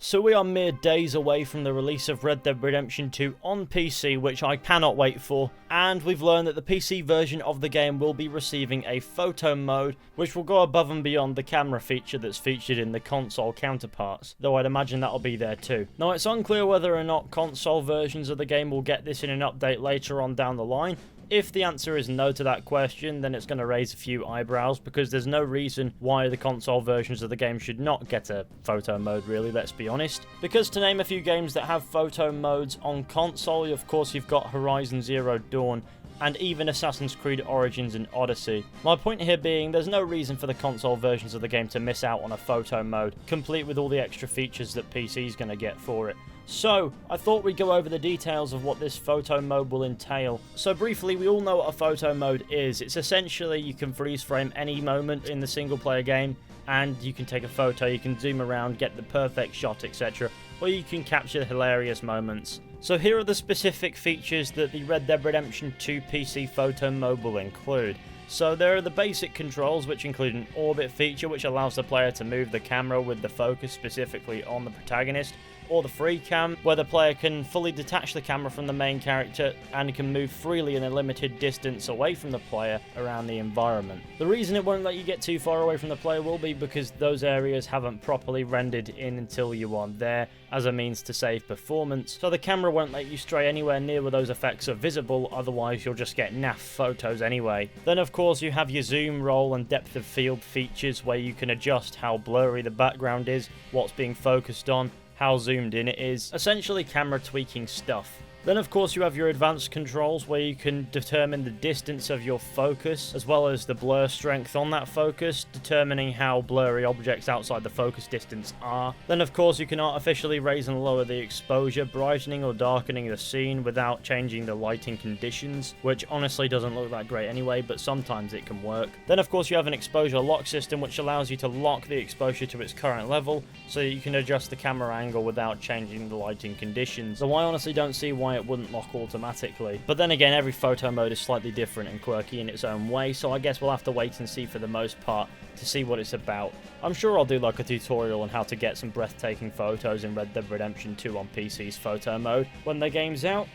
So we are mere days away from the release of Red Dead Redemption 2 on PC, which I cannot wait for, and we've learned that the PC version of the game will be receiving a photo mode, which will go above and beyond the camera feature that's featured in the console counterparts, though I'd imagine that'll be there too. Now it's unclear whether or not console versions of the game will get this in an update later on down the line. If the answer is no to that question, then it's going to raise a few eyebrows, because there's no reason why the console versions of the game should not get a photo mode, really, let's be honest. Because to name a few games that have photo modes on console, of course you've got Horizon Zero Dawn, and even Assassin's Creed Origins and Odyssey. My point here being, there's no reason for the console versions of the game to miss out on a photo mode, complete with all the extra features that PC's going to get for it. So, I thought we'd go over the details of what this photo mode will entail. So briefly, we all know what a photo mode is. It's essentially you can freeze frame any moment in the single player game, and you can take a photo, you can zoom around, get the perfect shot, etc. Or you can capture hilarious moments. So here are the specific features that the Red Dead Redemption 2 PC photo mode will include. So there are the basic controls, which include an orbit feature which allows the player to move the camera with the focus specifically on the protagonist, or the free cam, where the player can fully detach the camera from the main character and can move freely in a limited distance away from the player around the environment. The reason it won't let you get too far away from the player will be because those areas haven't properly rendered in until you are there, as a means to save performance, so the camera won't let you stray anywhere near where those effects are visible, otherwise you'll just get naff photos anyway. Then of course you have your zoom, roll and depth of field features, where you can adjust how blurry the background is, what's being focused on, how zoomed in it is, essentially camera tweaking stuff. Then of course you have your advanced controls, where you can determine the distance of your focus as well as the blur strength on that focus, determining how blurry objects outside the focus distance are. Then of course you can artificially raise and lower the exposure, brightening or darkening the scene without changing the lighting conditions, which honestly doesn't look that great anyway, but sometimes it can work. Then of course you have an exposure lock system, which allows you to lock the exposure to its current level so that you can adjust the camera angle without changing the lighting conditions. So I honestly don't see why it wouldn't lock automatically. But then again, every photo mode is slightly different and quirky in its own way, so I guess we'll have to wait and see for the most part to see what it's about. I'm sure I'll do like a tutorial on how to get some breathtaking photos in Red Dead Redemption 2 on PC's photo mode when the game's out.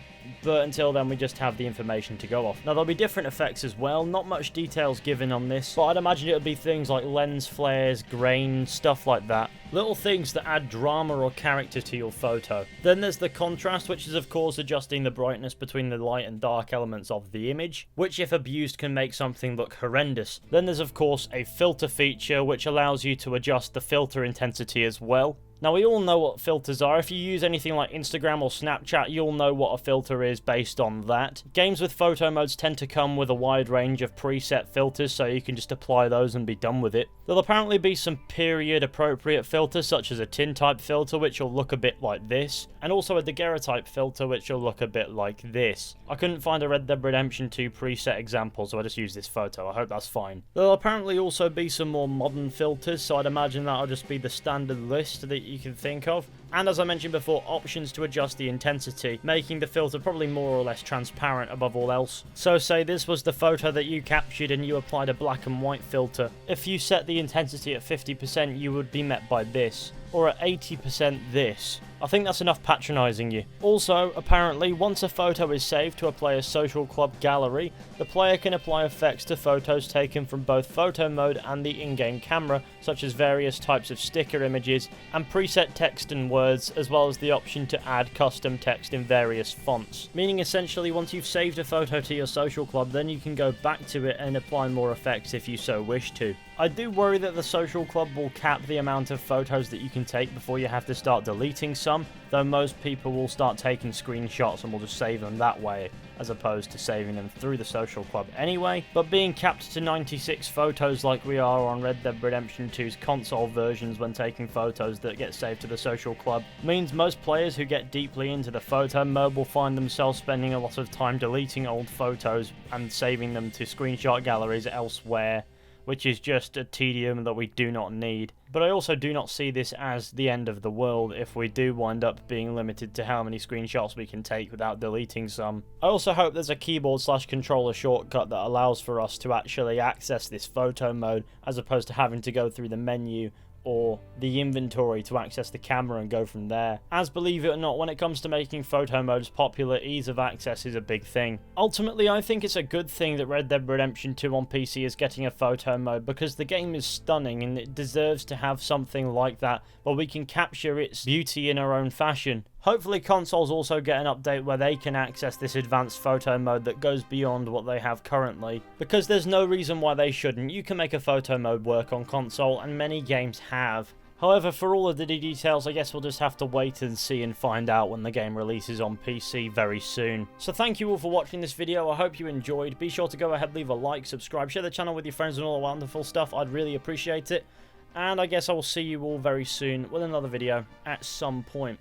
But until then, we just have the information to go off. Now, there'll be different effects as well. Not much details given on this, but I'd imagine it would be things like lens flares, grain, stuff like that. Little things that add drama or character to your photo. Then there's the contrast, which is of course adjusting the brightness between the light and dark elements of the image, which if abused can make something look horrendous. Then there's of course a filter feature, which allows you to adjust the filter intensity as well. Now, we all know what filters are. If you use anything like Instagram or Snapchat, you'll know what a filter is based on that. Games with photo modes tend to come with a wide range of preset filters, so you can just apply those and be done with it. There'll apparently be some period-appropriate filters, such as a tin-type filter, which will look a bit like this, and also a daguerreotype filter, which will look a bit like this. I couldn't find a Red Dead Redemption 2 preset example, so I just used this photo. I hope that's fine. There'll apparently also be some more modern filters, so I'd imagine that'll just be the standard list that you can think of. And as I mentioned before, options to adjust the intensity, making the filter probably more or less transparent above all else. So say this was the photo that you captured and you applied a black and white filter. If you set the intensity at 50%, you would be met by this, or at 80% this. I think that's enough patronising you. Also, apparently, once a photo is saved to a player's social club gallery, the player can apply effects to photos taken from both photo mode and the in-game camera, such as various types of sticker images and preset text and words, as well as the option to add custom text in various fonts. Meaning essentially, once you've saved a photo to your social club, then you can go back to it and apply more effects if you so wish to. I do worry that the social club will cap the amount of photos that you can take before you have to start deleting some, though most people will start taking screenshots and will just save them that way, as opposed to saving them through the social club anyway. But being capped to 96 photos like we are on Red Dead Redemption 2's console versions when taking photos that get saved to the social club means most players who get deeply into the photo mode will find themselves spending a lot of time deleting old photos and saving them to screenshot galleries elsewhere, which is just a tedium that we do not need. But I also do not see this as the end of the world if we do wind up being limited to how many screenshots we can take without deleting some. I also hope there's a keyboard/controller shortcut that allows for us to actually access this photo mode, as opposed to having to go through the menu or the inventory to access the camera and go from there. As believe it or not, when it comes to making photo modes popular, ease of access is a big thing. Ultimately, I think it's a good thing that Red Dead Redemption 2 on PC is getting a photo mode, because the game is stunning and it deserves to have something like that where we can capture its beauty in our own fashion. Hopefully consoles also get an update where they can access this advanced photo mode that goes beyond what they have currently, because there's no reason why they shouldn't. You can make a photo mode work on console, and many games have. However, for all of the details, I guess we'll just have to wait and see and find out when the game releases on PC very soon. So thank you all for watching this video. I hope you enjoyed. Be sure to go ahead, leave a like, subscribe, share the channel with your friends and all the wonderful stuff. I'd really appreciate it. And I guess I will see you all very soon with another video at some point.